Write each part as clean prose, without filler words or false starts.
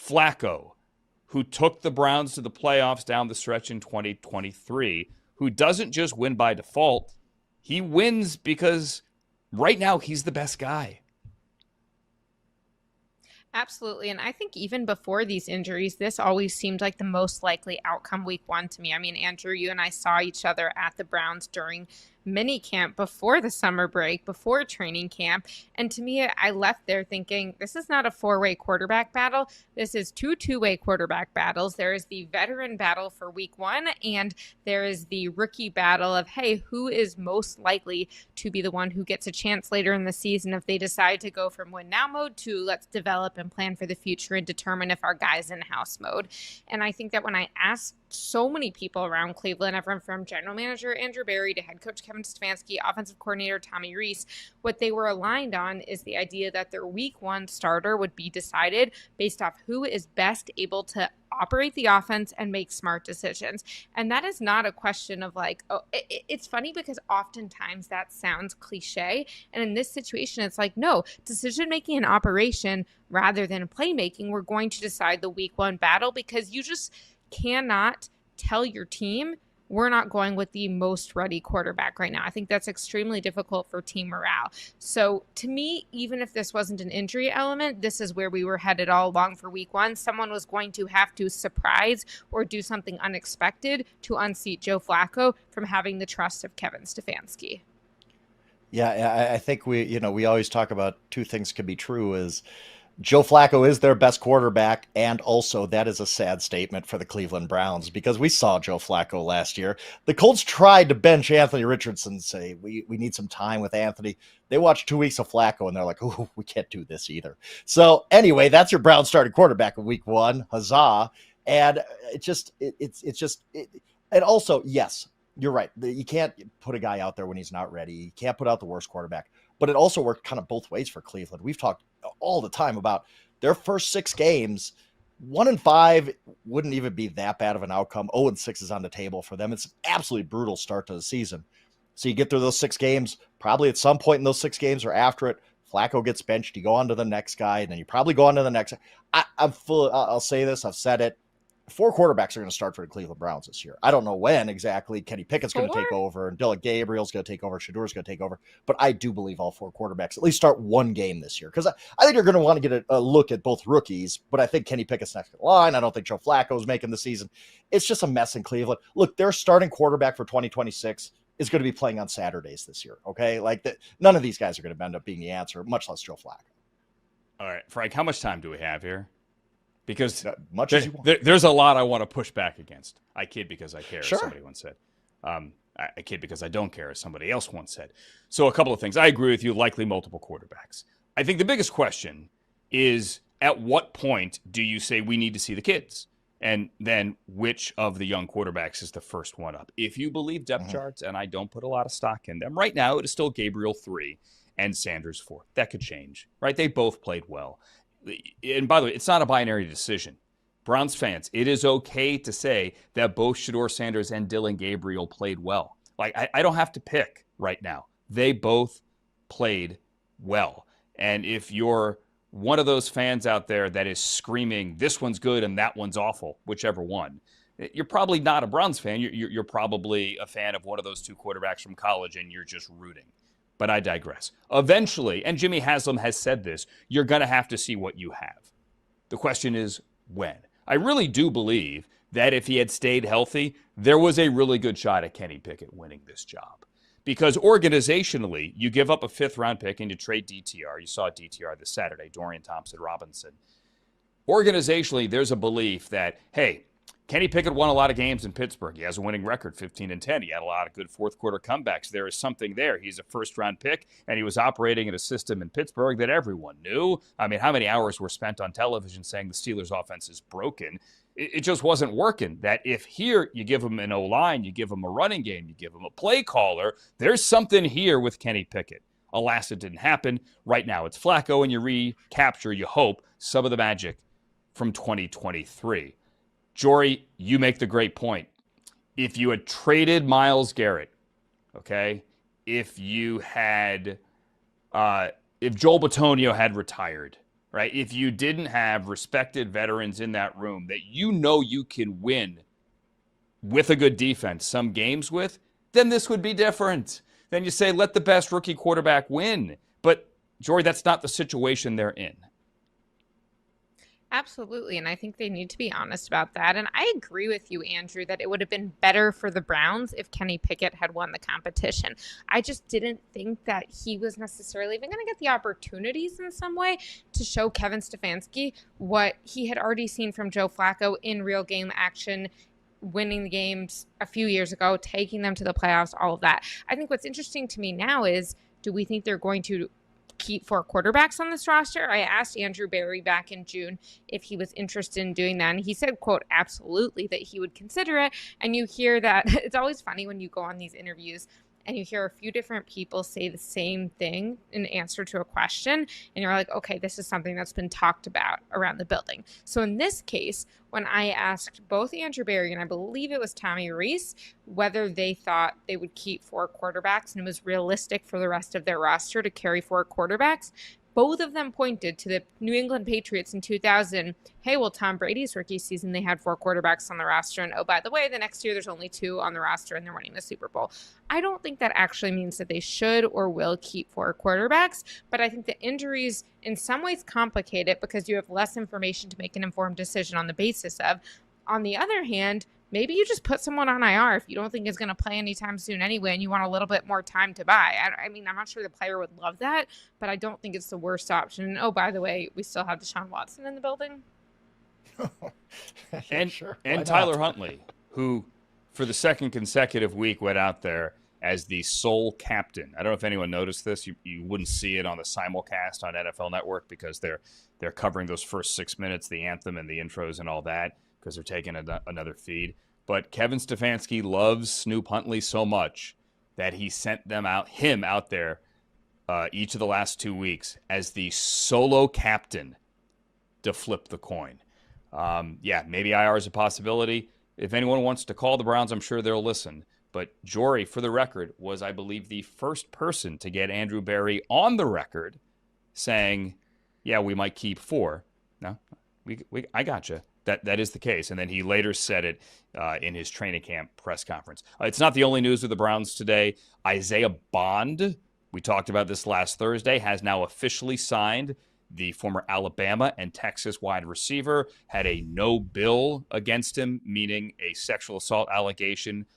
Flacco, who took the Browns to the playoffs down the stretch in 2023, who doesn't just win by default, he wins because right now he's the best guy. Absolutely. And I think even before these injuries, this always seemed like the most likely outcome week one to me. I mean, Andrew, you and I saw each other at the Browns during mini camp before the summer break, before training camp. And to me, I left there thinking, this is not a four-way quarterback battle. This is two-way quarterback battles. There is the veteran battle for week one, and there is the rookie battle of, hey, who is most likely to be the one who gets a chance later in the season if they decide to go from win now mode to let's develop and plan for the future and determine if our guy's in house mode. And I think that when I asked so many people around Cleveland, everyone from general manager Andrew Berry to head coach Kevin Stefanski, offensive coordinator Tommy Rees, what they were aligned on is the idea that their week one starter would be decided based off who is best able to operate the offense and make smart decisions. And that is not a question of like, oh, it's funny because oftentimes that sounds cliche. And in this situation, it's like, no, decision making and operation rather than playmaking, we're going to decide the week one battle because you just cannot tell your team we're not going with the most ready quarterback right now. I think that's extremely difficult for team morale. So to me, even if this wasn't an injury element, this is where we were headed all along for week one. Someone was going to have to surprise or do something unexpected to unseat Joe Flacco from having the trust of Kevin Stefanski. Yeah, I think we always talk about two things can be true is Joe Flacco is their best quarterback, and also that is a sad statement for the Cleveland Browns because we saw Joe Flacco last year. The Colts tried to bench Anthony Richardson, say, we need some time with Anthony. They watched 2 weeks of Flacco, and they're like, oh, we can't do this either. So anyway, that's your Browns starting quarterback in week one. Huzzah. And and also, yes, you're right. You can't put a guy out there when he's not ready. You can't put out the worst quarterback. But it also worked kind of both ways for Cleveland. We've talked all the time about their first 6 games. 1-5 wouldn't even be that bad of an outcome. 0-6 is on the table for them. It's an absolutely brutal start to the season. So you get through those 6 games, probably at some point in those 6 games or after it, Flacco gets benched. You go on to the next guy, and then you probably go on to the next. I'll say this. I've said it. 4 quarterbacks are going to start for the Cleveland Browns this year. I don't know when exactly. Kenny Pickett's going to take over, and Dillon Gabriel's going to take over. Shedeur's going to take over. But I do believe all 4 quarterbacks at least start one game this year because I think you're going to want to get a look at both rookies. But I think Kenny Pickett's next in line. I don't think Joe Flacco's making the season. It's just a mess in Cleveland. Look, their starting quarterback for 2026 is going to be playing on Saturdays this year. Okay, none of these guys are going to end up being the answer, much less Joe Flacco. All right, Frank, how much time do we have here? Because much as you want. There's a lot I want to push back against. I kid because I care, sure. As somebody once said. I kid because I don't care, as somebody else once said. So a couple of things. I agree with you, likely multiple quarterbacks. I think the biggest question is, at what point do you say we need to see the kids? And then which of the young quarterbacks is the first one up? If you believe depth charts, and I don't put a lot of stock in them, right now it is still Gabriel 3 and Sanders 4. That could change, right? They both played well. And by the way, it's not a binary decision. Browns fans, it is okay to say that both Shedeur Sanders and Dillon Gabriel played well. Like, I don't have to pick right now. They both played well. And if you're one of those fans out there that is screaming, this one's good and that one's awful, whichever one, you're probably not a Browns fan. You're probably a fan of one of those 2 quarterbacks from college, and you're just rooting. But I digress. Eventually, and Jimmy Haslam has said this, you're going to have to see what you have. The question is when. I really do believe that if he had stayed healthy, there was a really good shot at Kenny Pickett winning this job. Because organizationally, you give up a 5th-round pick and you trade DTR. You saw DTR this Saturday, Dorian Thompson-Robinson. Organizationally, there's a belief that, hey, Kenny Pickett won a lot of games in Pittsburgh. He has a winning record, 15-10. He had a lot of good fourth-quarter comebacks. There is something there. He's a first-round pick, and he was operating in a system in Pittsburgh that everyone knew. I mean, how many hours were spent on television saying the Steelers' offense is broken? It just wasn't working. That if here you give him an O-line, you give him a running game, you give him a play caller, there's something here with Kenny Pickett. Alas, it didn't happen. Right now it's Flacco, and you recapture, you hope, some of the magic from 2023. Jori, you make the great point. If you had traded Myles Garrett, okay, if Joel Bitonio had retired, right? If you didn't have respected veterans in that room that you can win with a good defense some games with, then this would be different. Then you say, let the best rookie quarterback win. But, Jori, that's not the situation they're in. Absolutely. And I think they need to be honest about that. And I agree with you, Andrew, that it would have been better for the Browns if Kenny Pickett had won the competition. I just didn't think that he was necessarily even going to get the opportunities in some way to show Kevin Stefanski what he had already seen from Joe Flacco in real game action, winning the games a few years ago, taking them to the playoffs, all of that. I think what's interesting to me now is, do we think they're going to keep 4 quarterbacks on this roster? I asked Andrew Berry back in June if he was interested in doing that, and he said, quote, absolutely, that he would consider it. And you hear that it's always funny when you go on these interviews and you hear a few different people say the same thing in answer to a question, and you're like, okay, this is something that's been talked about around the building. So in this case, when I asked both Andrew Berry and I believe it was Tommy Rees whether they thought they would keep 4 quarterbacks and it was realistic for the rest of their roster to carry 4 quarterbacks, both of them pointed to the New England Patriots in 2000. Hey, well, Tom Brady's rookie season, they had 4 quarterbacks on the roster. And oh, by the way, the next year there's only 2 on the roster and they're winning the Super Bowl. I don't think that actually means that they should or will keep 4 quarterbacks. But I think the injuries in some ways complicate it because you have less information to make an informed decision on the basis of. On the other hand, maybe you just put someone on IR if you don't think is going to play anytime soon anyway and you want a little bit more time to buy. I mean, I'm not sure the player would love that, but I don't think it's the worst option. And, oh, by the way, we still have Deshaun Watson in the building. And sure. and Tyler Huntley, who for the second consecutive week went out there as the sole captain. I don't know if anyone noticed this. You wouldn't see it on the simulcast on NFL Network because they're covering those first 6 minutes, the anthem and the intros and all that, because they're taking another feed. But Kevin Stefanski loves Snoop Huntley so much that he sent him out there each of the last 2 weeks as the solo captain to flip the coin. Maybe IR is a possibility. If anyone wants to call the Browns, I'm sure they'll listen. But Jori, for the record, was, I believe, the first person to get Andrew Berry on the record saying, yeah, we might keep 4. No, I gotcha. That is the case. And then he later said it in his training camp press conference. It's not the only news of the Browns today. Isaiah Bond, we talked about this last Thursday, has now officially signed. The former Alabama and Texas wide receiver had a no bill against him, meaning a sexual assault allegation.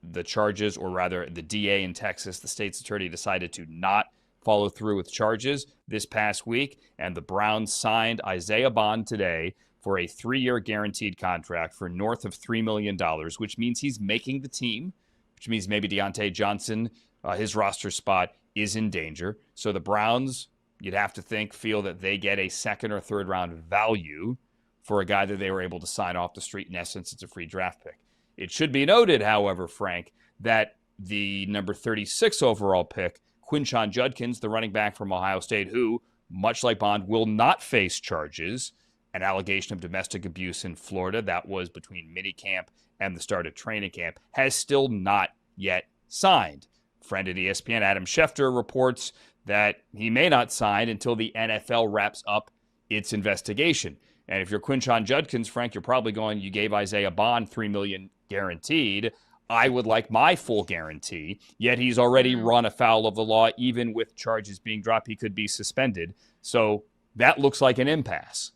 The charges, or rather the DA in Texas, the state's attorney, decided to not follow through with charges this past week. And the Browns signed Isaiah Bond today for a 3-year guaranteed contract for north of $3 million, which means he's making the team, which means maybe Deontay Johnson, his roster spot, is in danger. So the Browns, you'd have to feel that they get a 2nd or 3rd round value for a guy that they were able to sign off the street. In essence, it's a free draft pick. It should be noted, however, Frank, that the number 36 overall pick, Quinshon Judkins, the running back from Ohio State, who, much like Bond, will not face charges, an allegation of domestic abuse in Florida that was between minicamp and the start of training camp, has still not yet signed. Friend at ESPN, Adam Schefter, reports that he may not sign until the NFL wraps up its investigation. And if you're Quinshon Judkins, Frank, you're probably going, you gave Isaiah Bond $3 million guaranteed. I would like my full guarantee, yet he's already run afoul of the law. Even with charges being dropped, he could be suspended. So that looks like an impasse.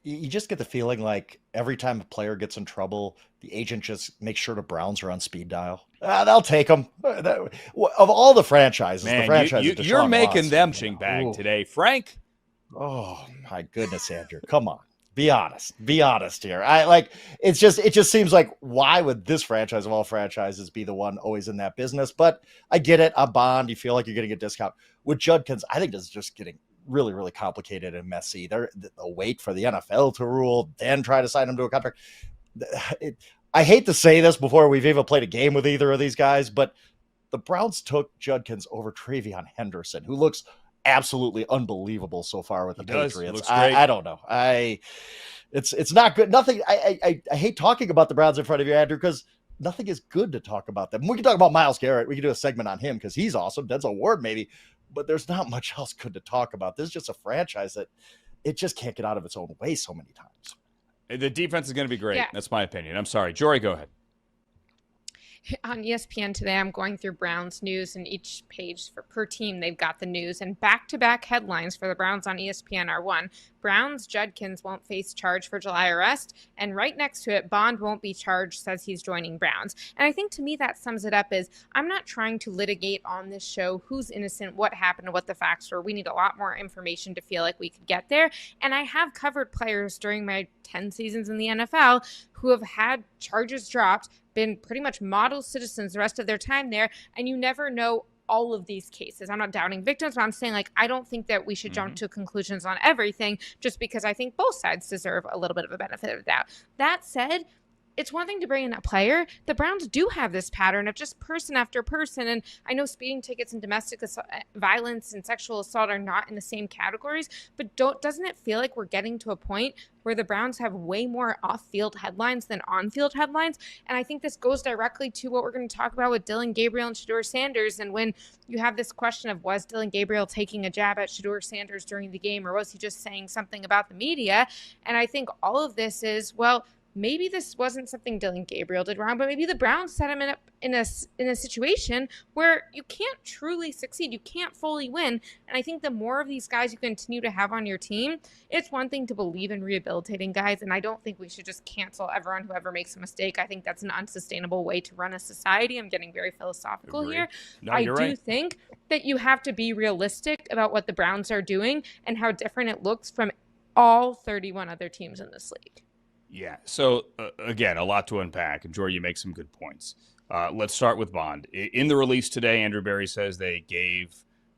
You just get the feeling like every time a player gets in trouble, the agent just makes sure the Browns are on speed dial. They'll take them. Of all the franchises, Man, the franchise you're making them ching bag today, Frank. Oh my goodness, Andrew, come on, be honest here. It just seems like, why would this franchise of all franchises be the one always in that business? But I get it. On Bond, you feel like you're getting a discount. With Judkins, I think this is just getting really, really complicated and messy. They'll wait for the NFL to rule, then try to sign him to a contract. I hate to say this before we've even played a game with either of these guys, but the Browns took Judkins over Travion Henderson, who looks absolutely unbelievable so far with the Patriots. I don't know. It's not good. Nothing. I hate talking about the Browns in front of you, Andrew, because nothing is good to talk about them. We can talk about Myles Garrett. We can do a segment on him because he's awesome. Denzel Ward, maybe. but there's not much else good to talk about. This is just a franchise that it just can't get out of its own way so many times. The defense is going to be great. Yeah. That's my opinion. I'm sorry. Jori, go ahead. On ESPN today, I'm going through Browns news, and each page per team, they've got the news. And back-to-back headlines for the Browns on ESPN are one, Browns Judkins won't face charge for July arrest. And right next to it, Bond won't be charged, says he's joining Browns. And I think to me that sums it up as I'm not trying to litigate on this show who's innocent, what happened, what the facts were. We need a lot more information to feel like we could get there. And I have covered players during my 10 seasons in the NFL who have had charges dropped, been pretty much model citizens the rest of their time there, and you never know all of these cases. I'm not doubting victims, but I'm saying, like, I don't think that we should jump to conclusions on everything just because I think both sides deserve a little bit of a benefit of the doubt. That said, it's one thing to bring in a player. The Browns do have this pattern of just person after person. And I know speeding tickets and domestic violence and sexual assault are not in the same categories, but doesn't it feel like we're getting to a point where the Browns have way more off-field headlines than on-field headlines? And I think this goes directly to what we're going to talk about with Dillon Gabriel and Shedeur Sanders. And when you have this question of, was Dillon Gabriel taking a jab at Shedeur Sanders during the game, or was he just saying something about the media? And I think all of this is, well, maybe this wasn't something Dillon Gabriel did wrong, but maybe the Browns set him in a situation where you can't truly succeed. You can't fully win. And I think the more of these guys you continue to have on your team, it's one thing to believe in rehabilitating guys. And I don't think we should just cancel everyone who ever makes a mistake. I think that's an unsustainable way to run a society. I'm getting very philosophical here. No, I you're do right. think that you have to be realistic about what the Browns are doing and how different it looks from all 31 other teams in this league. Yeah. So, again, a lot to unpack. And, Jori, you make some good points. Let's start with Bond. In the release today, Andrew Berry says they gave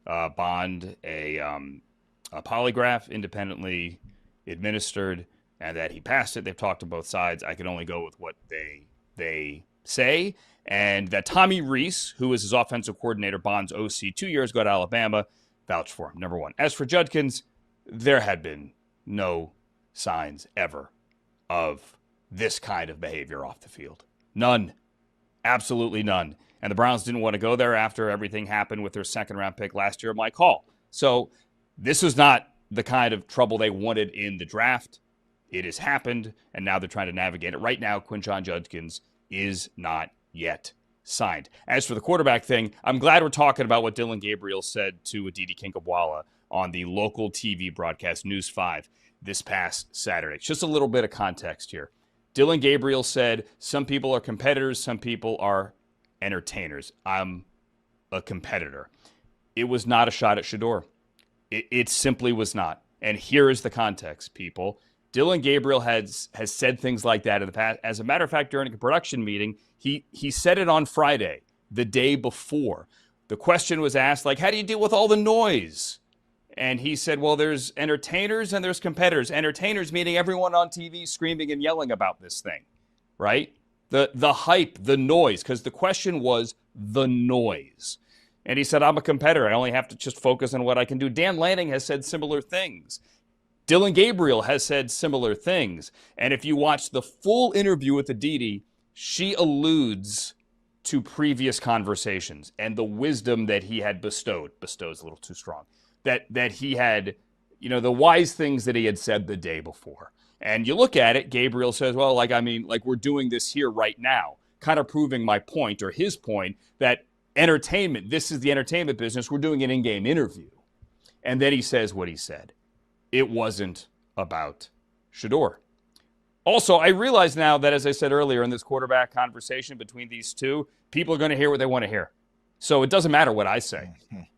Bond a polygraph, independently administered, and that he passed it. They've talked to both sides. I can only go with what they say. And that Tommy Rees, who is his offensive coordinator, Bond's OC 2 years ago at Alabama, vouched for him, number one. As for Judkins, there had been no signs ever of this kind of behavior off the field. None. Absolutely none. And the Browns didn't want to go there after everything happened with their second-round pick last year, Mike Hall. So this is not the kind of trouble they wanted in the draft. It has happened, and now they're trying to navigate it. Right now, Quinshon Judkins is not yet signed. As for the quarterback thing, I'm glad we're talking about what Dillon Gabriel said to Aditi Kinkhabwala on the local TV broadcast News 5 this past Saturday. Just a little bit of context here. Dillon Gabriel said, some people are competitors, some people are entertainers. I'm a competitor. It was not a shot at Shedeur. It simply was not. And here is the context, people. Dillon Gabriel has said things like that in the past. As a matter of fact, during a production meeting, he said it on Friday, the day before. The question was asked, like, how do you deal with all the noise? And he said, well, there's entertainers and there's competitors. Entertainers meaning everyone on TV screaming and yelling about this thing, right? The hype, the noise, because the question was the noise. And he said, I'm a competitor. I only have to just focus on what I can do. Dan Lanning has said similar things. Dillon Gabriel has said similar things. And if you watch the full interview with Aditi, she alludes to previous conversations and the wisdom that he had bestowed. Bestow's a little too strong. That he had, the wise things that he had said the day before. And you look at it, Gabriel says, well, we're doing this here right now, kind of proving my point or his point that entertainment, this is the entertainment business. We're doing an in-game interview. And then he says what he said. It wasn't about Shedeur. Also, I realize now that, as I said earlier in this quarterback conversation between these two, people are going to hear what they want to hear. So it doesn't matter what I say.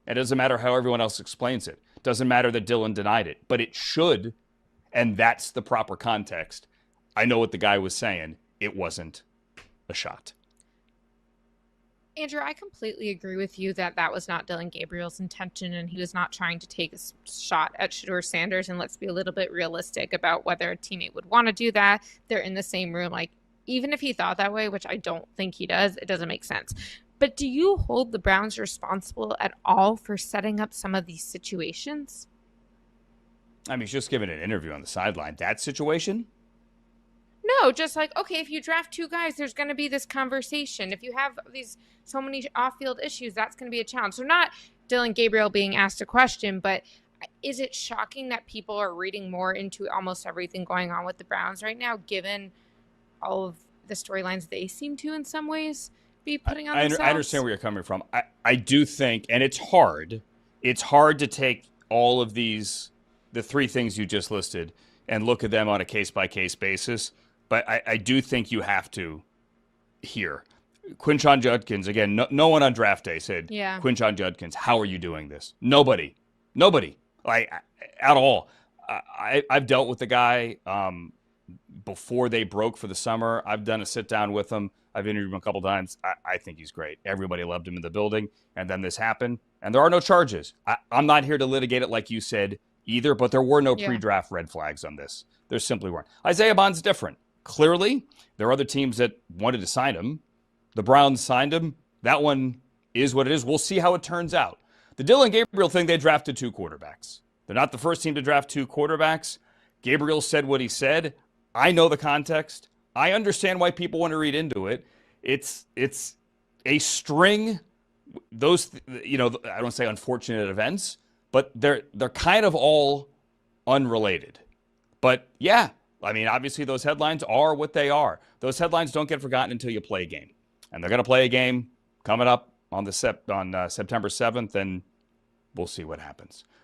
It doesn't matter how everyone else explains it. It doesn't matter that Dillon denied it. But it should, and that's the proper context. I know what the guy was saying. It wasn't a shot. Andrew, I completely agree with you that was not Dillon Gabriel's intention, and he was not trying to take a shot at Shedeur Sanders. And let's be a little bit realistic about whether a teammate would want to do that. They're in the same room. Like, even if he thought that way, which I don't think he does, it doesn't make sense. But do you hold the Browns responsible at all for setting up some of these situations? I mean, he's just given an interview on the sideline. That situation? No, just like, okay, if you draft 2 guys, there's going to be this conversation. If you have so many off-field issues, that's going to be a challenge. So not Dillon Gabriel being asked a question, but is it shocking that people are reading more into almost everything going on with the Browns right now, given all of the storylines they seem to, in some ways, be putting on themselves? I understand where you're coming from. I do think, and it's hard to take all of these, the 3 things you just listed, and look at them on a case-by-case basis. But I do think you have to here. Quinshon Judkins, again, no one on draft day said, Quinshon Judkins, how are you doing this? Nobody. Like, at all. I've dealt with the guy before they broke for the summer. I've done a sit-down with him. I've interviewed him a couple times. I think he's great. Everybody loved him in the building. And then this happened. And there are no charges. I'm not here to litigate it like you said either, but there were no pre-draft red flags on this. There simply weren't. Isaiah Bond's different. Clearly, there are other teams that wanted to sign him. The Browns signed him. That one is what it is. We'll see how it turns out. The Dillon Gabriel thing, they drafted 2 quarterbacks. They're not the first team to draft 2 quarterbacks. Gabriel said what he said. I know the context. I understand why people want to read into it. It's a string. Those, I don't want to say unfortunate events, but they're kind of all unrelated. But yeah, I mean, obviously those headlines are what they are. Those headlines don't get forgotten until you play a game. And they're going to play a game coming up on September 7th, and we'll see what happens.